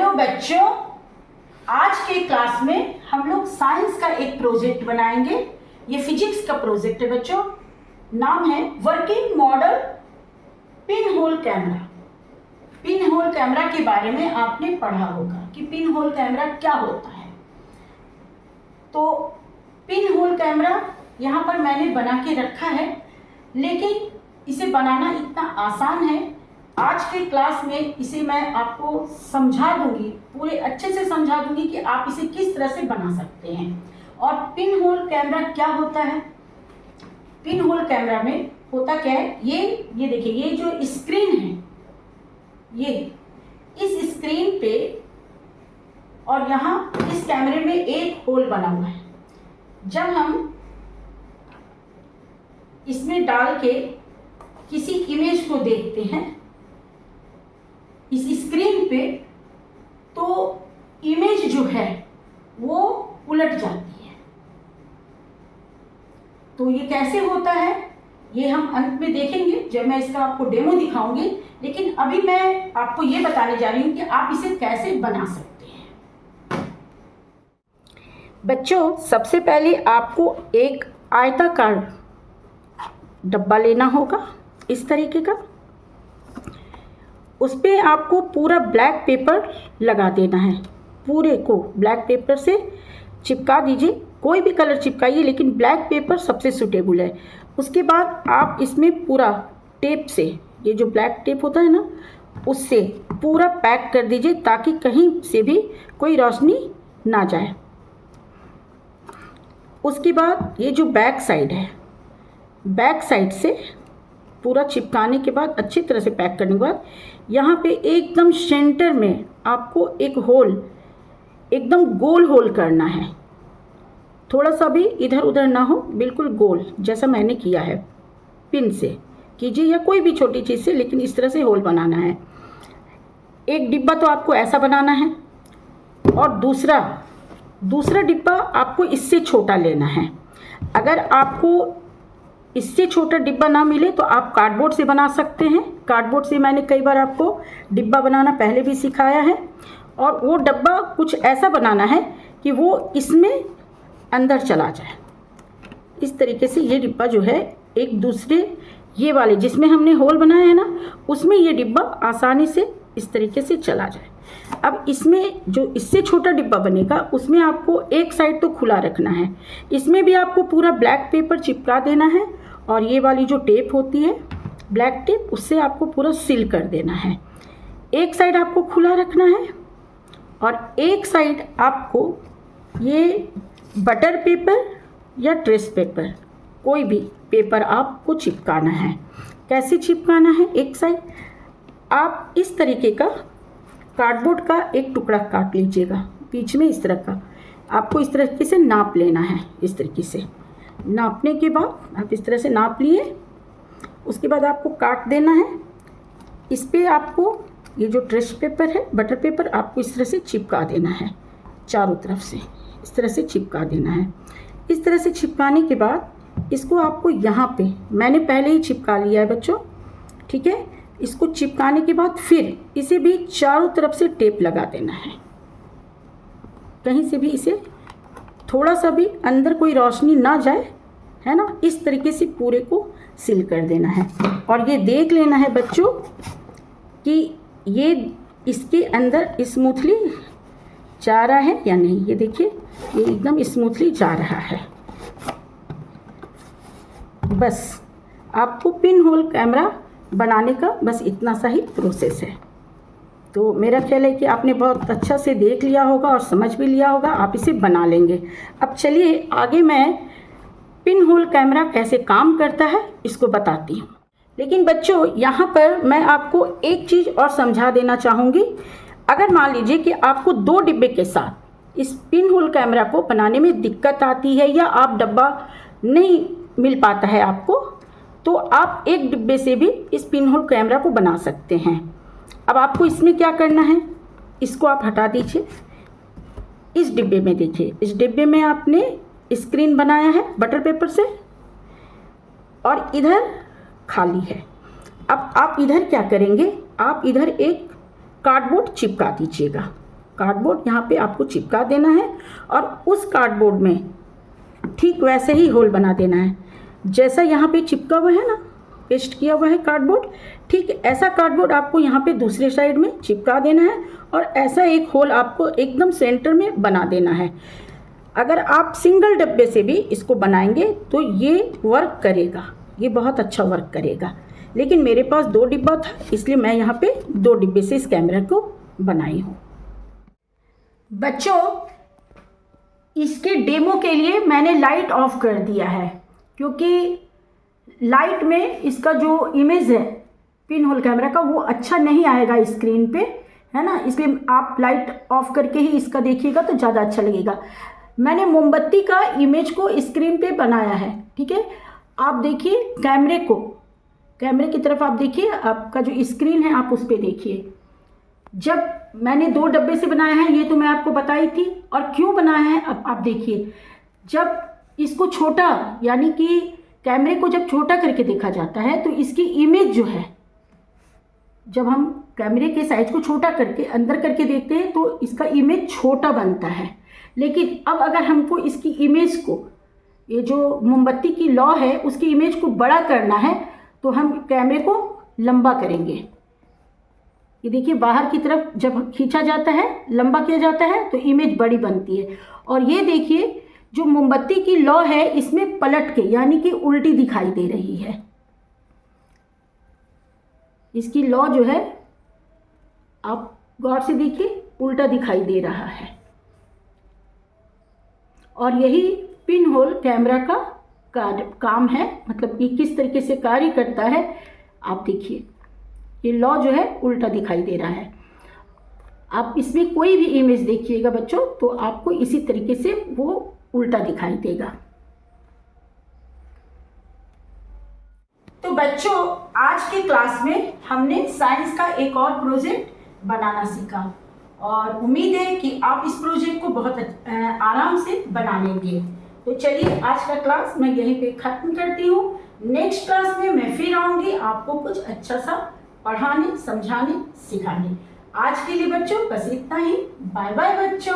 Hello बच्चों, आज के क्लास में हम लोग साइंस का एक प्रोजेक्ट बनाएंगे। ये फिजिक्स का प्रोजेक्ट है बच्चों। नाम है working model pin hole camera. Pin hole camera के बारे में आपने पढ़ा होगा कि पिन होल कैमरा क्या होता है। तो पिन होल कैमरा यहाँ पर मैंने बना के रखा है, लेकिन इसे बनाना इतना आसान है। आज के क्लास में इसे मैं आपको समझा दूंगी, पूरे अच्छे से समझा दूंगी कि आप इसे किस तरह से बना सकते हैं। और पिन होल कैमरा क्या होता है? पिन होल कैमरा में होता क्या है, ये देखिए, ये जो स्क्रीन है, ये इस स्क्रीन पे और यहाँ इस कैमरे में एक होल बना हुआ है। जब हम इसमें डाल के किसी इमेज को देखते हैं इस स्क्रीन पे, तो इमेज जो है वो उलट जाती है। तो ये कैसे होता है ये हम अंत में देखेंगे जब मैं इसका आपको डेमो दिखाऊंगी। लेकिन अभी मैं आपको ये बताने जा रही हूँ कि आप इसे कैसे बना सकते हैं। बच्चों, सबसे पहले आपको एक आयताकार डब्बा लेना होगा, इस तरीके का। उस पर आपको पूरा ब्लैक पेपर लगा देना है। पूरे को ब्लैक पेपर से चिपका दीजिए, कोई भी कलर चिपकाइए, लेकिन ब्लैक पेपर सबसे सूटेबल है। उसके बाद आप इसमें पूरा टेप से, ये जो ब्लैक टेप होता है ना, उससे पूरा पैक कर दीजिए ताकि कहीं से भी कोई रोशनी ना जाए। उसके बाद ये जो बैक साइड है, बैक साइड से पूरा चिपकाने के बाद, अच्छी तरह से पैक करने के बाद, यहाँ पे एकदम सेंटर में आपको एक होल, एकदम गोल होल करना है। थोड़ा सा भी इधर उधर ना हो, बिल्कुल गोल, जैसा मैंने किया है। पिन से कीजिए या कोई भी छोटी चीज़ से, लेकिन इस तरह से होल बनाना है। एक डिब्बा तो आपको ऐसा बनाना है, और दूसरा डिब्बा आपको इससे छोटा लेना है। अगर आपको इससे छोटा डिब्बा ना मिले तो आप कार्डबोर्ड से बना सकते हैं। कार्डबोर्ड से मैंने कई बार आपको डिब्बा बनाना पहले भी सिखाया है। और वो डब्बा कुछ ऐसा बनाना है कि वो इसमें अंदर चला जाए। इस तरीके से ये डिब्बा जो है एक दूसरे, ये वाले जिसमें हमने होल बनाया है ना, उसमें ये डिब्बा आसानी से इस तरीके से चला जाए। अब इसमें जो इससे छोटा डिब्बा बनेगा, उसमें आपको एक साइड तो खुला रखना है। इसमें भी आपको पूरा ब्लैक पेपर चिपका देना है, और ये वाली जो टेप होती है ब्लैक टेप, उससे आपको पूरा सील कर देना है। एक साइड आपको खुला रखना है, और एक साइड आपको ये बटर पेपर या ट्रेस पेपर, कोई भी पेपर आपको चिपकाना है। कैसे चिपकाना है? एक साइड आप इस तरीके का कार्डबोर्ड का एक टुकड़ा काट लीजिएगा, बीच में इस तरह का। आपको इस तरीके से नाप लेना है। इस तरीके से नापने के बाद आप इस तरह से नाप लिए, उसके बाद आपको काट देना है। इस पे आपको ये जो ट्रेस पेपर है, बटर पेपर, आपको इस तरह से चिपका देना है। चारों तरफ से इस तरह से चिपका देना है। इस तरह से चिपकाने के बाद इसको आपको यहाँ पे, मैंने पहले ही चिपका लिया है बच्चों, ठीक है। इसको चिपकाने के बाद फिर इसे भी चारों तरफ से टेप लगा देना है। कहीं से भी इसे थोड़ा सा भी अंदर कोई रोशनी ना जाए, है ना। इस तरीके से पूरे को सील कर देना है। और ये देख लेना है बच्चों कि ये इसके अंदर स्मूथली जा रहा है या नहीं। ये देखिए, ये एकदम स्मूथली जा रहा है। बस आपको पिन होल कैमरा बनाने का बस इतना सा ही प्रोसेस है। तो मेरा ख्याल है कि आपने बहुत अच्छा से देख लिया होगा और समझ भी लिया होगा, आप इसे बना लेंगे। अब चलिए आगे मैं पिन होल कैमरा कैसे काम करता है इसको बताती हूँ। लेकिन बच्चों, यहाँ पर मैं आपको एक चीज़ और समझा देना चाहूँगी। अगर मान लीजिए कि आपको 2 डिब्बे के साथ इस पिन होल कैमरा को बनाने में दिक्कत आती है, या आप डब्बा नहीं मिल पाता है आपको, तो आप एक डिब्बे से भी इस पिन होल कैमरा को बना सकते हैं। अब आपको इसमें क्या करना है, इसको आप हटा दीजिए। इस डिब्बे में देखिए, इस डिब्बे में आपने स्क्रीन बनाया है बटर पेपर से, और इधर खाली है। अब आप इधर क्या करेंगे, आप इधर एक कार्डबोर्ड चिपका दीजिएगा। कार्डबोर्ड यहाँ पे आपको चिपका देना है और उस कार्डबोर्ड में ठीक वैसे ही होल बना देना है जैसा यहाँ पे चिपका हुआ है ना, पेस्ट किया हुआ है कार्डबोर्ड, ठीक ऐसा कार्डबोर्ड आपको यहाँ पे दूसरे साइड में चिपका देना है और ऐसा एक होल आपको एकदम सेंटर में बना देना है। अगर आप सिंगल डब्बे से भी इसको बनाएंगे तो ये वर्क करेगा, ये बहुत अच्छा वर्क करेगा। लेकिन मेरे पास 2 डिब्बा था इसलिए मैं यहाँ पे 2 डिब्बे से इस कैमरा को बनाई हूँ। बच्चों, इसके डेमो के लिए मैंने लाइट ऑफ कर दिया है क्योंकि लाइट में इसका जो इमेज है पिन होल कैमरा का वो अच्छा नहीं आएगा स्क्रीन पे, है ना, इसलिए आप लाइट ऑफ करके ही इसका देखिएगा तो ज़्यादा अच्छा लगेगा। मैंने मोमबत्ती का इमेज को स्क्रीन पे बनाया है, ठीक है। आप देखिए कैमरे की तरफ आप देखिए, आपका जो स्क्रीन है आप उस पर देखिए। जब मैंने 2 डब्बे से बनाया है ये तो मैं आपको बताई थी, और क्यों बनाया है अब आप देखिए। जब इसको छोटा यानी कि कैमरे को जब छोटा करके देखा जाता है तो इसकी इमेज जो है, जब हम कैमरे के साइज को छोटा करके अंदर करके देखते हैं तो इसका इमेज छोटा बनता है। लेकिन अब अगर हमको इसकी इमेज को, ये जो मोमबत्ती की लौ है उसकी इमेज को बड़ा करना है तो हम कैमरे को लंबा करेंगे। ये देखिए बाहर की तरफ जब खींचा जाता है, लंबा किया जाता है तो इमेज बड़ी बनती है। और ये देखिए जो मोमबत्ती की लौ है इसमें पलट के यानी कि उल्टी दिखाई दे रही है। इसकी लौ जो है आप गौर से देखिए उल्टा दिखाई दे रहा है। और यही पिन होल कैमरा का काम है, मतलब ये किस तरीके से कार्य करता है आप देखिए। ये लौ जो है उल्टा दिखाई दे रहा है। आप इसमें कोई भी इमेज देखिएगा बच्चों तो आपको इसी तरीके से वो उल्टा दिखाई देगा। तो बच्चों आज की क्लास में हमने साइंस का एक और प्रोजेक्ट बनाना सीखा और उम्मीद है कि आप इस प्रोजेक्ट को बहुत आराम से बना लेंगे। तो चलिए आज का क्लास मैं यहीं पे ख़त्म करती हूँ। नेक्स्ट क्लास में मैं फिर आऊँगी आपको कुछ अच्छा सा पढ़ाने, समझाने, सिखाने। आज के लिए बच्चों बस इतना ही। बाय बाय बच्चों।